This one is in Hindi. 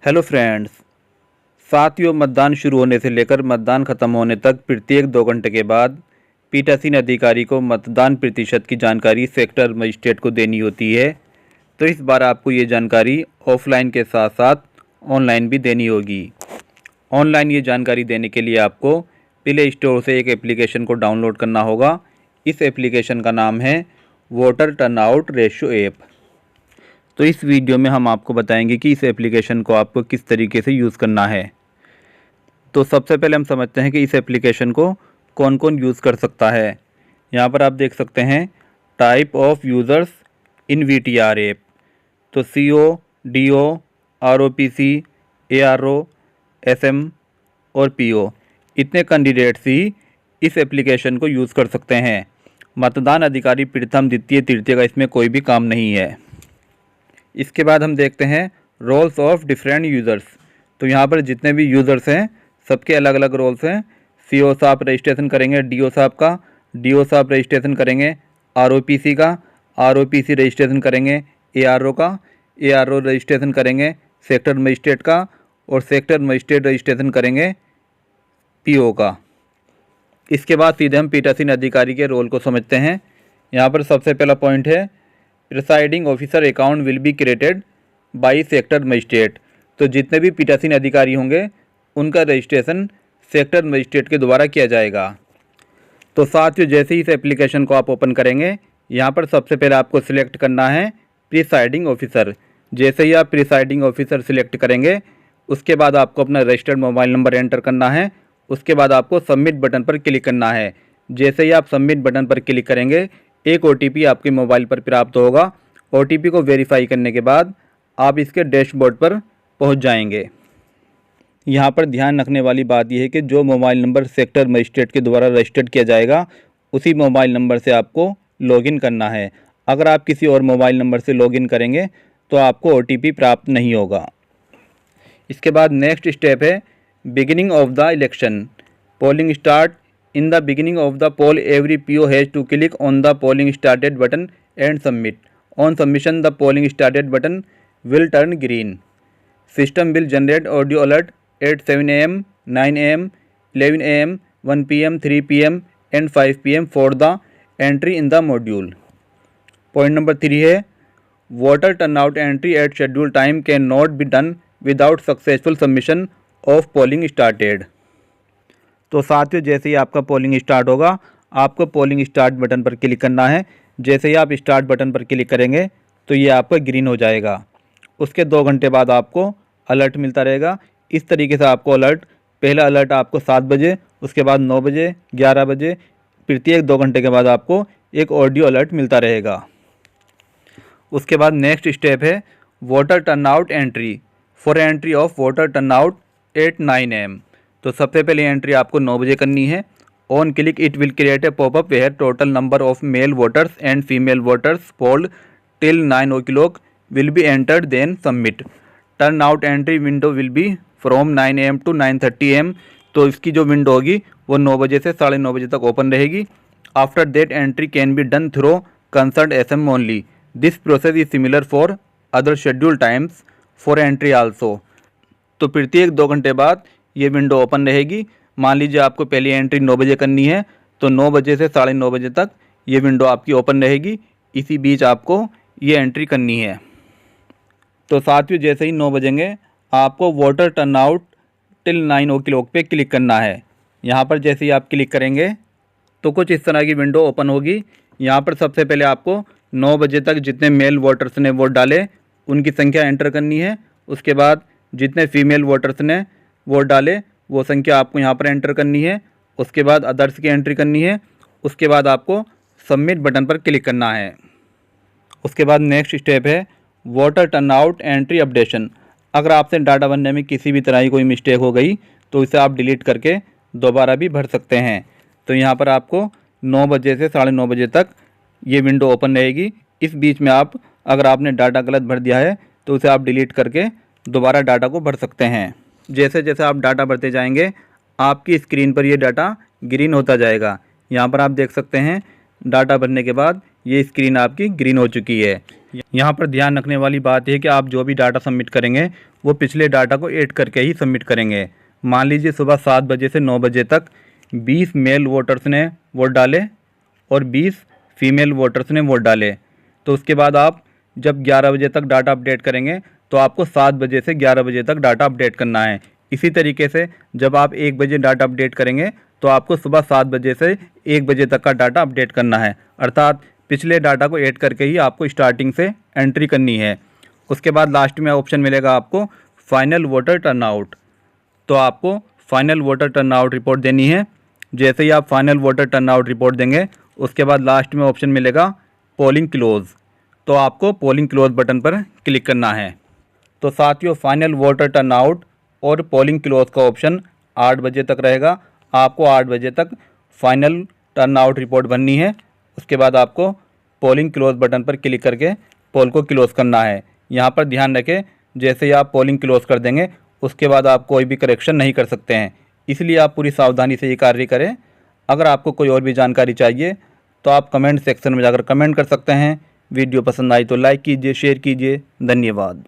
Hello friends. साथियों, मतदान शुरू होने से लेकर मतदान खत्म होने तक प्रत्येक 2 घंटे के बाद पीठासीन अधिकारी को मतदान प्रतिशत की जानकारी सेक्टर मजिस्ट्रेट को देनी होती है। तो इस बार आपको ये जानकारी ऑफलाइन के साथ साथ ऑनलाइन भी देनी होगी। ऑनलाइन ये जानकारी देने के लिए आपको प्ले स्टोर से एक एप्लीकेशन को डाउनलोड करना होगा। इस एप्लीकेशन का नाम है वोटर टर्नआउट रेशियो ऐप। तो इस वीडियो में हम आपको बताएंगे कि इस एप्लीकेशन को आपको किस तरीके से यूज़ करना है। तो सबसे पहले हम समझते हैं कि इस एप्लीकेशन को कौन कौन यूज़ कर सकता है। यहाँ पर आप देख सकते हैं type of users in VTR app. तो CO, DO, ROPC, ARO, SM और PO इतने कैंडिडेट्स ही इस एप्लीकेशन को यूज़ कर सकते हैं। मतदान अधिकारी प्रथम, द्वितीय, तृतीय का इसमें कोई भी काम नहीं है। इसके बाद हम देखते हैं रोल्स ऑफ डिफरेंट यूज़र्स। तो यहाँ पर जितने भी यूज़र्स हैं सबके अलग अलग रोल्स हैं। CO साहब रजिस्ट्रेशन करेंगे DO साहब का, DO साहब रजिस्ट्रेशन करेंगे ROPC का, ROPC रजिस्ट्रेशन करेंगे ARO का, ARO रजिस्ट्रेशन करेंगे सेक्टर मजिस्ट्रेट का और सेक्टर मजिस्ट्रेट रजिस्ट्रेशन करेंगे PO का। इसके बाद सीधे हम पीठासीन अधिकारी के रोल को समझते हैं। यहाँ पर सबसे पहला पॉइंट है presiding officer account will be created by sector magistrate. तो जितने भी पीठासीन अधिकारी होंगे उनका रजिस्ट्रेशन सेक्टर मजिस्ट्रेट के द्वारा किया जाएगा। तो साथियों, जैसे ही इस एप्लीकेशन को आप ओपन करेंगे, यहाँ पर सबसे पहले आपको सिलेक्ट करना है प्रिसाइडिंग ऑफिसर। जैसे ही आप प्रिसाइडिंग ऑफिसर सिलेक्ट करेंगे, उसके बाद आपको अपना रजिस्टर्ड मोबाइल नंबर एंटर करना है। उसके बाद आपको सबमिट बटन पर क्लिक करना है। जैसे ही आप सबमिट बटन पर क्लिक करेंगे, एक OTP आपके मोबाइल पर प्राप्त होगा। OTP को वेरीफाई करने के बाद आप इसके डैशबोर्ड पर पहुंच जाएंगे। यहाँ पर ध्यान रखने वाली बात यह है कि जो मोबाइल नंबर सेक्टर मजिस्ट्रेट के द्वारा रजिस्टर्ड किया जाएगा, उसी मोबाइल नंबर से आपको लॉगिन करना है। अगर आप किसी और मोबाइल नंबर से लॉगिन करेंगे तो आपको OTP प्राप्त नहीं होगा। इसके बाद नेक्स्ट स्टेप है beginning of the election. Polling start in the beginning of the poll. Every PO has to click on the polling started button and submit. On submission, the polling started button will turn green. System will generate audio alert at 7 a.m., 9 a.m., 11 a.m., 1 p.m., 3 p.m. and 5 p.m. for the entry in the module. Point number 3 है voter turnout entry at scheduled time cannot be done without successful submission of polling started. तो साथियों, जैसे ही आपका पोलिंग स्टार्ट होगा, आपको पोलिंग स्टार्ट बटन पर क्लिक करना है। जैसे ही आप स्टार्ट बटन पर क्लिक करेंगे तो ये आपका ग्रीन हो जाएगा। उसके 2 घंटे बाद आपको अलर्ट मिलता रहेगा। इस तरीके से आपको अलर्ट, पहला अलर्ट आपको 7 बजे, उसके बाद 9 बजे, 11 बजे, प्रत्येक 2 घंटे के बाद आपको एक ऑडियो अलर्ट मिलता रहेगा। उसके बाद नेक्स्ट स्टेप है voter turnout entry. For entry of voter turnout at 9 AM। तो सबसे पहले एंट्री आपको 9 बजे करनी है। On click it will create a popup where total number of male voters and female voters polled till 9 o'clock will be entered, then submit. Turnout entry window will be from 9 AM to 9:30 AM। तो इसकी जो विंडो होगी वो 9 बजे से 9:30 बजे तक ओपन रहेगी। After that entry can be done through concern SM only. This process is similar for other schedule times for entry also. तो प्रत्येक 2 घंटे बाद ये विंडो ओपन रहेगी। मान लीजिए आपको पहली एंट्री 9 बजे करनी है, तो 9 बजे से 9:30 बजे तक ये विंडो आपकी ओपन रहेगी। इसी बीच आपको ये एंट्री करनी है। तो साथियों, जैसे ही 9 बजेंगे आपको वोटर टर्नआउट टिल 9 o'clock पे क्लिक करना है। यहाँ पर जैसे ही आप क्लिक करेंगे तो कुछ इस तरह की विंडो ओपन होगी। यहाँ पर सबसे पहले आपको 9 बजे तक जितने मेल वोटर्स ने वोट डाले उनकी संख्या एंटर करनी है। उसके बाद जितने फीमेल वोटर्स ने वोट डाले वो संख्या आपको यहाँ पर एंटर करनी है। उसके बाद अदर्स की एंट्री करनी है। उसके बाद आपको सबमिट बटन पर क्लिक करना है। उसके बाद नेक्स्ट स्टेप है वोटर टर्नआउट एंट्री अपडेशन। अगर आपसे डाटा भरने में किसी भी तरह की कोई मिस्टेक हो गई तो इसे आप डिलीट करके दोबारा भी भर सकते हैं। तो यहाँ पर आपको 9 बजे से 9:30 बजे तक ये विंडो ओपन रहेगी। इस बीच में आप अगर आपने डाटा गलत भर दिया है तो उसे आप डिलीट करके दोबारा डाटा को भर सकते हैं। जैसे जैसे आप डाटा भरते जाएंगे आपकी स्क्रीन पर ये डाटा ग्रीन होता जाएगा। यहाँ पर आप देख सकते हैं डाटा भरने के बाद ये स्क्रीन आपकी ग्रीन हो चुकी है। यहाँ पर ध्यान रखने वाली बात है कि आप जो भी डाटा सबमिट करेंगे वो पिछले डाटा को ऐड करके ही सबमिट करेंगे। मान लीजिए सुबह 7 बजे से 9 बजे तक 20 मेल वोटर्स ने वोट डाले और 20 फीमेल वोटर्स ने वोट डाले, तो उसके बाद आप जब 11 बजे तक डाटा अपडेट करेंगे तो आपको 7 बजे से 11 बजे तक डाटा अपडेट करना है। इसी तरीके से जब आप 1 बजे डाटा अपडेट करेंगे तो आपको सुबह 7 बजे से 1 बजे तक का डाटा अपडेट करना है, अर्थात पिछले डाटा को ऐड करके ही आपको स्टार्टिंग से एंट्री करनी है। उसके बाद लास्ट में ऑप्शन मिलेगा आपको फाइनल वोटर टर्नआउट, तो आपको फाइनल वोटर टर्नआउट रिपोर्ट देनी है। जैसे ही आप फाइनल वोटर टर्नआउट रिपोर्ट देंगे उसके बाद लास्ट में ऑप्शन मिलेगा पोलिंग क्लोज, तो आपको पोलिंग क्लोज बटन पर क्लिक करना है। तो साथियों, फाइनल वोटर टर्नआउट और पोलिंग क्लोज का ऑप्शन 8 बजे तक रहेगा। आपको 8 बजे तक फाइनल टर्नआउट रिपोर्ट भरनी है। उसके बाद आपको पोलिंग क्लोज बटन पर क्लिक करके पोल को क्लोज़ करना है। यहाँ पर ध्यान रखें, जैसे ही आप पोलिंग क्लोज़ कर देंगे उसके बाद आप कोई भी करेक्शन नहीं कर सकते हैं, इसलिए आप पूरी सावधानी से ये कार्य करें। अगर आपको कोई और भी जानकारी चाहिए तो आप कमेंट सेक्शन में जाकर कमेंट कर सकते हैं। वीडियो पसंद आई तो लाइक कीजिए, शेयर कीजिए। धन्यवाद।